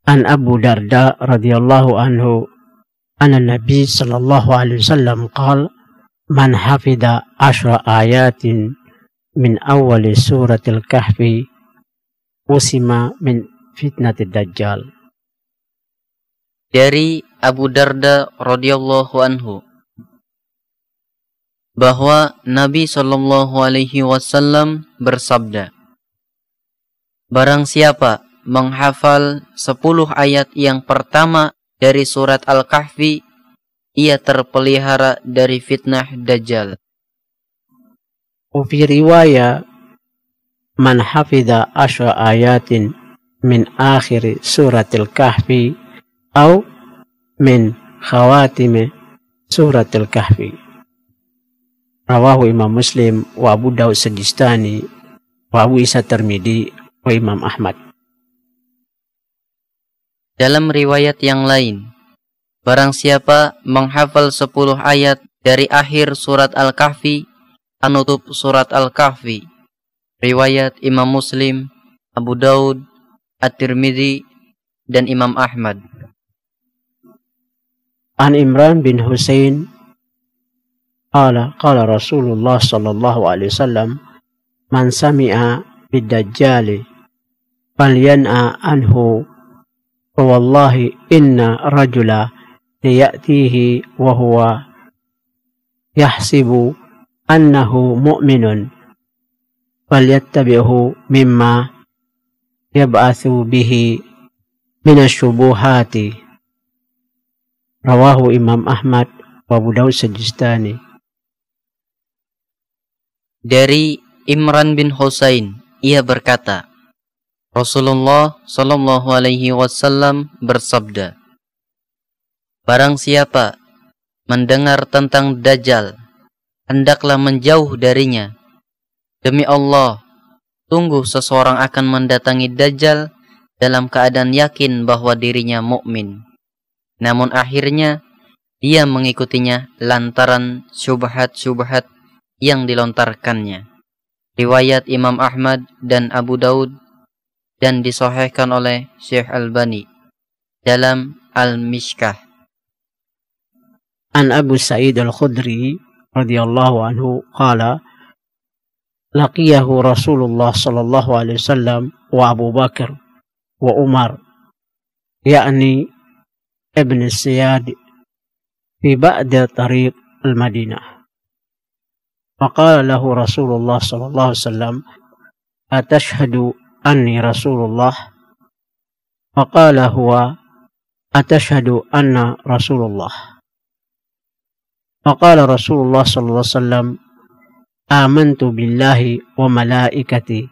An Abu Darda radhiyallahu anhu anna Nabi sallallahu alaihi wasallam qala man hafidha 10 ayatin min awwali suratil kahfi usima min fitnatid dajjal. Dari Abu Darda radhiyallahu anhu bahwa Nabi sallallahu alaihi wasallam bersabda, barang siapa menghafal 10 ayat yang pertama dari surat Al-Kahfi, ia terpelihara dari fitnah Dajjal. Fi riwayat man hafidha 10 ayatin min akhir suratil kahfi atau min khawatim suratil kahfi. Rawahu Imam Muslim wa Abu Daud Sijistani wa Abu Isa Tirmidzi wa Imam Ahmad. Dalam riwayat yang lain, barang siapa menghafal 10 ayat dari akhir surat Al-Kahfi, penutup surat Al-Kahfi. Riwayat Imam Muslim, Abu Daud, At-Tirmidzi, dan Imam Ahmad. An Imran bin Husain qala Rasulullah sallallahu alaihi wasallam man sami'a bid-dajjali falyan'a anhu wallahi inna rajula ya'tihi wa huwa yahsibu annahu mu'minun falyattabi'hu mimma yab'athu bihi minasyubuhati. Rawahu Imam Ahmad wa Abu Daud Sijistani. Dari Imran bin Husain, ia berkata, Rasulullah sallallahu alaihi wasallam bersabda, barang siapa mendengar tentang Dajjal, hendaklah menjauh darinya. Demi Allah, sungguh seseorang akan mendatangi Dajjal dalam keadaan yakin bahwa dirinya mukmin. Namun akhirnya dia mengikutinya lantaran syubhat-syubhat yang dilontarkannya. Riwayat Imam Ahmad dan Abu Daud dan disahihkan oleh Syekh Albani dalam Al-Mishkah. An Abu Sa'id Al-Khudri radhiyallahu anhu qala laqiyahu Rasulullah sallallahu alaihi wasallam wa Abu Bakar wa Umar yakni Ibn Siyad fi ba'd tariq al-Madinah. Faqala lahu Rasulullah sallallahu alaihi wasallam atashhadu anni Rasulullah? Faqala huwa atashhadu anna Rasulullah? Faqala Rasulullah sallallahu alaihi wasallam amantu billahi wa malaikati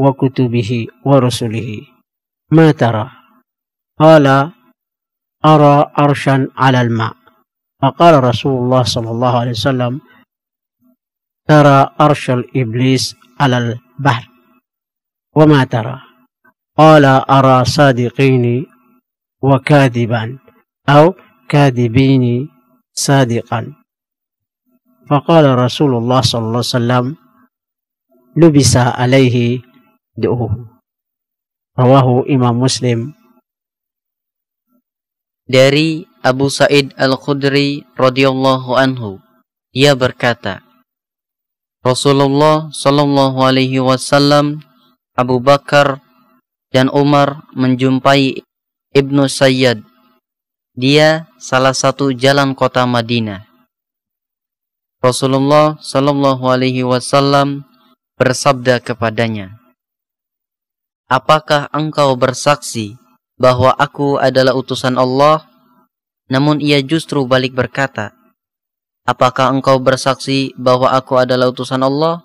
wa kutubihi wa rusulihi. Ma tara? Qala ara arshan 'ala al-ma'. Faqala Rasulullah sallallahu alaihi wasallam tara arshal iblis 'ala al-bahr. Wa ma tara? Qala ara sadiqini wa kadiban aw kadibini sadiqan. Faqala Rasulullah sallallahu alaihi wasallam lubisa alaihi du'uhu. Rawahu Imam Muslim. Dari Abu Sa'id Al-Khudri radhiyallahu anhu, ia berkata, Rasulullah sallallahu alaihi wasallam, Abu Bakar dan Umar menjumpai Ibnu Sayyad. Dia salah satu jalan kota Madinah. Rasulullah sallallahu alaihi wasallam bersabda kepadanya, apakah engkau bersaksi bahwa aku adalah utusan Allah? Namun ia justru balik berkata, apakah engkau bersaksi bahwa aku adalah utusan Allah?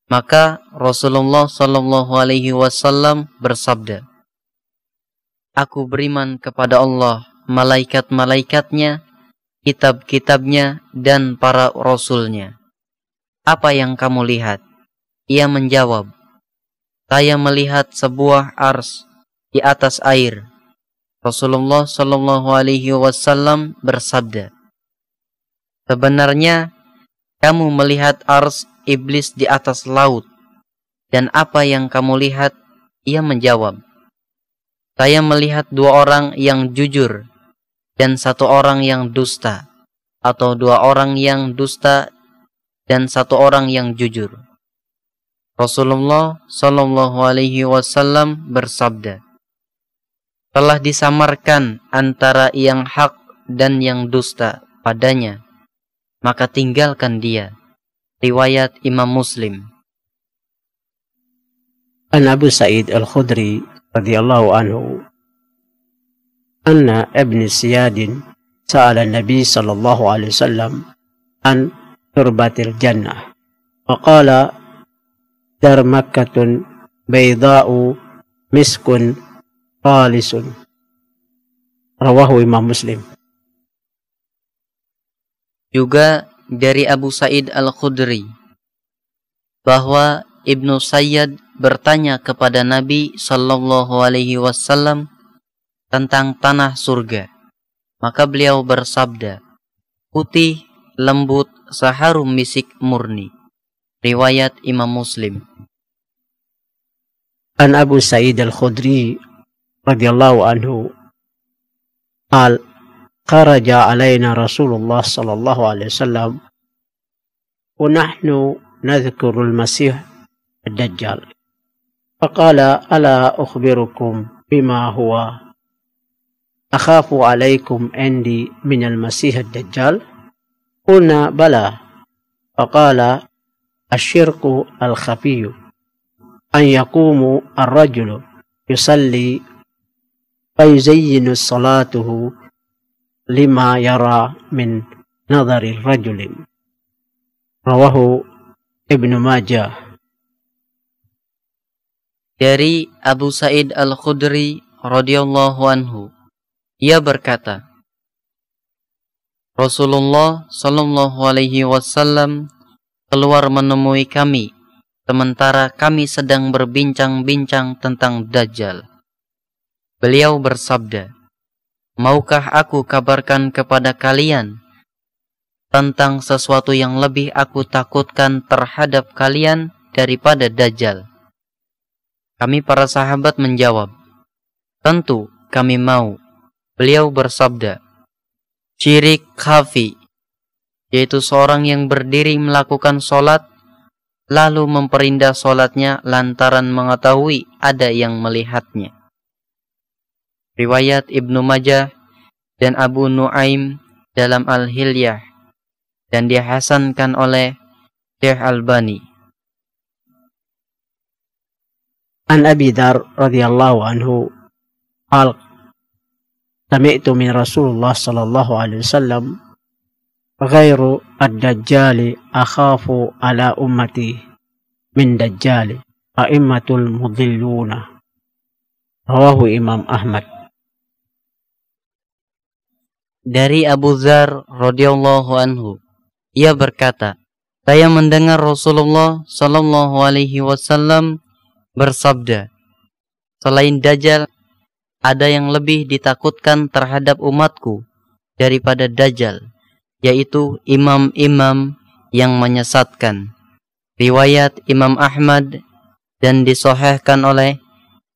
Maka Rasulullah sallallahu alaihi wasallam bersabda, aku beriman kepada Allah, malaikat-malaikatnya, kitab-kitabnya, dan para rasulnya. Apa yang kamu lihat? Ia menjawab, saya melihat sebuah ars di atas air. Rasulullah sallallahu alaihi wasallam bersabda, sebenarnya kamu melihat ars iblis di atas laut. Dan apa yang kamu lihat? Ia menjawab, saya melihat 2 orang yang jujur dan 1 orang yang dusta, atau 2 orang yang dusta dan 1 orang yang jujur. Rasulullah Shallallahu Alaihi Wasallam bersabda, telah disamarkan antara yang hak dan yang dusta padanya, maka tinggalkan dia. Riwayat Imam Muslim. An Abu Sa'id Al-Khudri radhiyallahu anhu anna ibn Siyadin sa'ala Nabi sallallahu alaihi wasallam an turbatil jannah wa qala dar makkatun bayda'u miskun khalisun. Rawahu Imam Muslim. Juga dari Abu Sa'id Al-Khudri bahwa Ibnu Sayyad bertanya kepada Nabi Sallallahu Alaihi Wasallam tentang tanah surga. Maka beliau bersabda, putih, lembut, seharum misik murni. Riwayat Imam Muslim. An Abu Sa'id Al-Khudri radhiyallahu anhu qal kharaja alaina Rasulullah sallallahu alaihi wasallam wa nahnu nadhkuru al-Masih ad-Dajjal. Faqala ala ukhbirukum bima huwa akhafu alaikum indi min al-Masih ad-Dajjal? Qulna bala. Faqala asyirku al-khafiyu an yaqumu ar-rajulu yusalli fayuzayyinu salatuhu lima yara min nadhari rajulin. Rawahu Ibnu Majah. Dari Abu Sa'id Al-Khudri radhiyallahu anhu, ia berkata, Rasulullah Shallallahu Alaihi Wasallam keluar menemui kami, sementara kami sedang berbincang-bincang tentang Dajjal. Beliau bersabda, maukah aku kabarkan kepada kalian tentang sesuatu yang lebih aku takutkan terhadap kalian daripada Dajjal? Kami para sahabat menjawab, tentu kami mau. Beliau bersabda, syirik khafi, yaitu seorang yang berdiri melakukan sholat, lalu memperindah sholatnya lantaran mengetahui ada yang melihatnya. Riwayat Ibnu Majah dan Abu Nuaim dalam Al-Hilyah, dan dihasankan oleh Syekh Albani. An Abi Dzar radhiyallahu anhu qala sami'tu min Rasulullah sallallahu alaihi wasallam ghairu ad-dajjali akhafu ala ummati min dajjali a'immatul mudhilluna. Rawahu Imam Ahmad. Dari Abu Dzar radhiyallahu anhu, ia berkata, saya mendengar Rasulullah sallallahu alaihi wasallam bersabda, selain Dajjal ada yang lebih ditakutkan terhadap umatku daripada Dajjal, yaitu imam-imam yang menyesatkan. Riwayat Imam Ahmad dan disahihkan oleh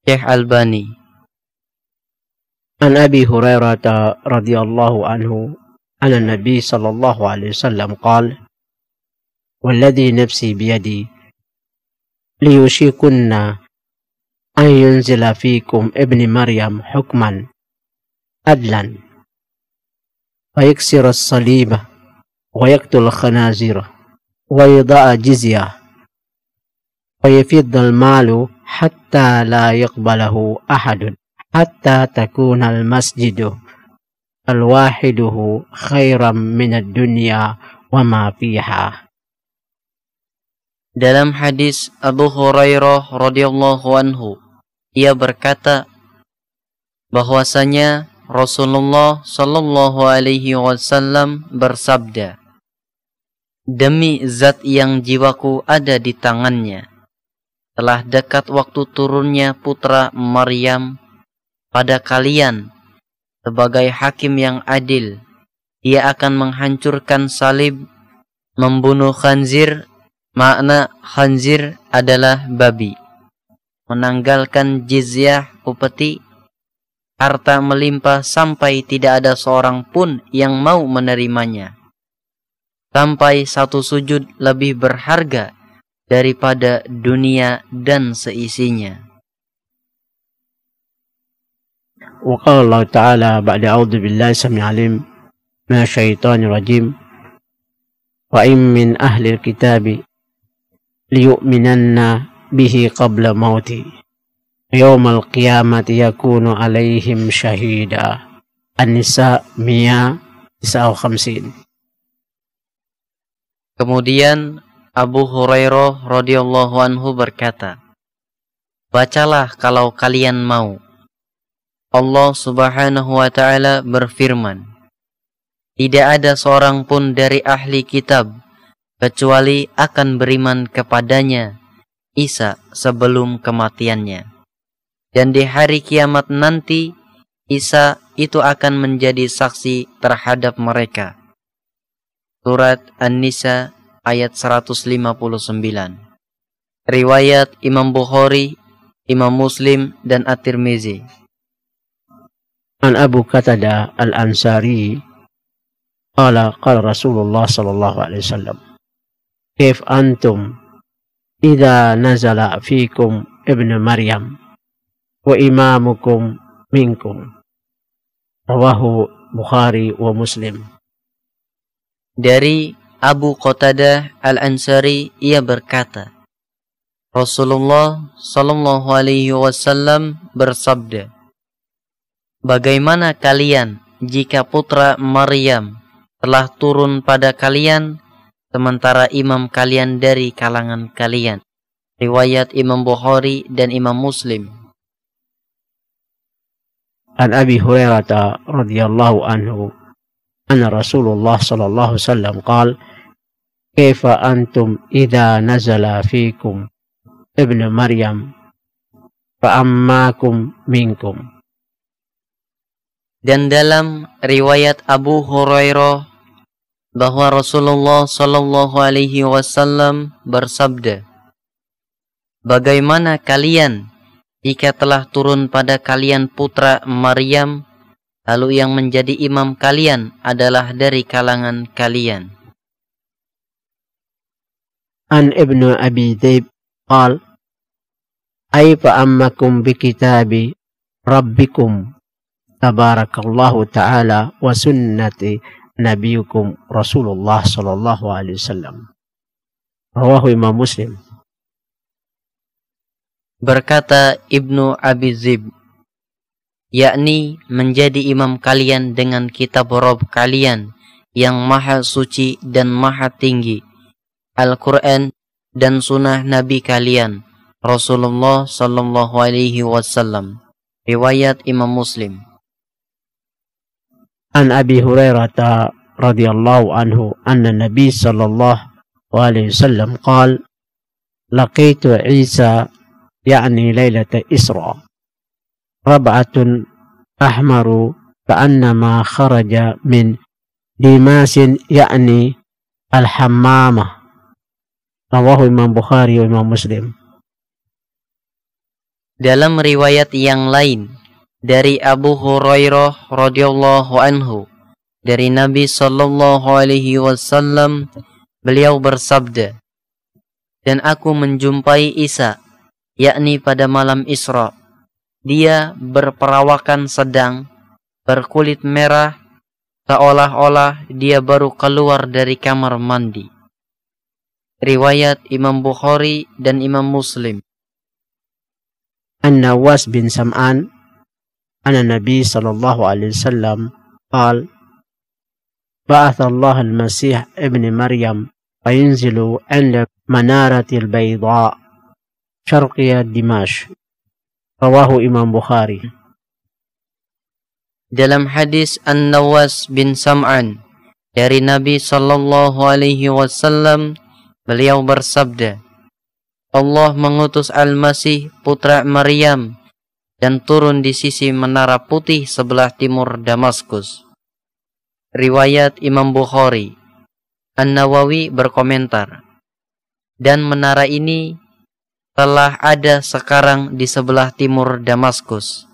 Syekh Albani. An Abi Hurairah radhiyallahu anhu anna Nabi sallallahu alaihi wasallam qala walladhi nafsi biyadi liyushikunna an yunzila fikum ibni Maryam hukman adlan fayaksira as-saliba wa yaqtul khanazira wa yada'a jizyah wa yafidda al-malu hatta la yaqbalahu ahadun hatta takuna al-masjidu al-wahiduhu khairam min ad-dunya wa ma fiha. Dalam hadis Abu Hurairah radhiyallahu anhu, ia berkata bahwasanya Rasulullah sallallahu alaihi wasallam bersabda, demi zat yang jiwaku ada di tangannya, telah dekat waktu turunnya putra Maryam pada kalian sebagai hakim yang adil. Ia akan menghancurkan salib, membunuh khanzir, makna khanzir adalah babi, menanggalkan jizyah upeti, harta melimpah sampai tidak ada seorang pun yang mau menerimanya. Sampai satu sujud lebih berharga daripada dunia dan seisinya. وقال الله تعالى بعد أعوذ بالله السميع العليم من الشيطان الرجيم وإن من أهل الكتاب ليؤمنن به قبل موته يوم القيامة يكون عليهم شهيدا. النساء 159. Kemudian Abu Hurairah radhiyallahu anhu berkata, bacalah kalau kalian mau. Allah subhanahu wa ta'ala berfirman, tidak ada seorang pun dari ahli kitab kecuali akan beriman kepadanya Isa sebelum kematiannya. Dan di hari kiamat nanti Isa itu akan menjadi saksi terhadap mereka. Surat An-Nisa ayat 159. Riwayat Imam Bukhari, Imam Muslim, dan At-Tirmizi. An Abu Qatadah Al-Ansari qala qala Rasulullah sallallahu alaihi wasallam kif antum idza nazala fikum ibnu Maryam wa imamukum minkum. Rawahu Bukhari wa Muslim. Dari Abu Qatadah Al-Ansari, ia berkata, Rasulullah sallallahu alaihi wasallam bersabda, bagaimana kalian jika putra Maryam telah turun pada kalian sementara imam kalian dari kalangan kalian? Riwayat Imam Bukhari dan Imam Muslim. An Abi Hurairah radhiyallahu anhu anna Rasulullah sallallahu alaihi wasallam qala kaifa antum idza nazala fikum ibnu Maryam fa ammakum minkum. Dan dalam riwayat Abu Hurairah bahwa Rasulullah sallallahu alaihi wasallam bersabda, bagaimana kalian jika telah turun pada kalian putra Maryam, lalu yang menjadi imam kalian adalah dari kalangan kalian? An Ibnu Abi Dhaib qal ay fa ammakum bi kitabi rabbikum tabarakallahu ta'ala wa sunnati nabiyukum Rasulullah sallallahu alaihi wasallam. Rawahu Imam Muslim. Berkata Ibnu Abi Dhaib, yakni menjadi imam kalian dengan kitab Rabb kalian yang maha suci dan maha tinggi, Al-Quran dan sunnah Nabi kalian Rasulullah sallallahu alaihi wasallam. Riwayat Imam Muslim. An Abi Hurairah radhiyallahu anhu anna Nabi sallallahu alaihi wasallam qala laqitu Isa يعني ليلة إسراء ربعة أحمر كأنما خرج من ديماس يعني الحمامة. رواه Imam Bukhari wa Imam Muslim. Dalam riwayat yang lain dari Abu Hurairah radhiyallahu anhu dari Nabi sallallahu alaihi wasallam, beliau bersabda, dan aku menjumpai Isa yakni pada malam Isra. Dia berperawakan sedang, berkulit merah, seolah-olah dia baru keluar dari kamar mandi. Riwayat Imam Bukhari dan Imam Muslim. An-Nawas bin Sam'an anna Nabi sallallahu alaihi wasallam qala ba'atha Allah al-Masih ibn Maryam fayunzilu 'inda manaratil bayda Syarqiyah Dimash. Rawahu Imam Bukhari. Dalam hadis An-Nawas bin Sam'an dari Nabi sallallahu alaihi wasallam, beliau bersabda, Allah mengutus Al-Masih putra Maryam dan turun di sisi menara putih sebelah timur Damaskus. Riwayat Imam Bukhari. An-Nawawi berkomentar, dan menara ini telah ada sekarang di sebelah timur Damaskus.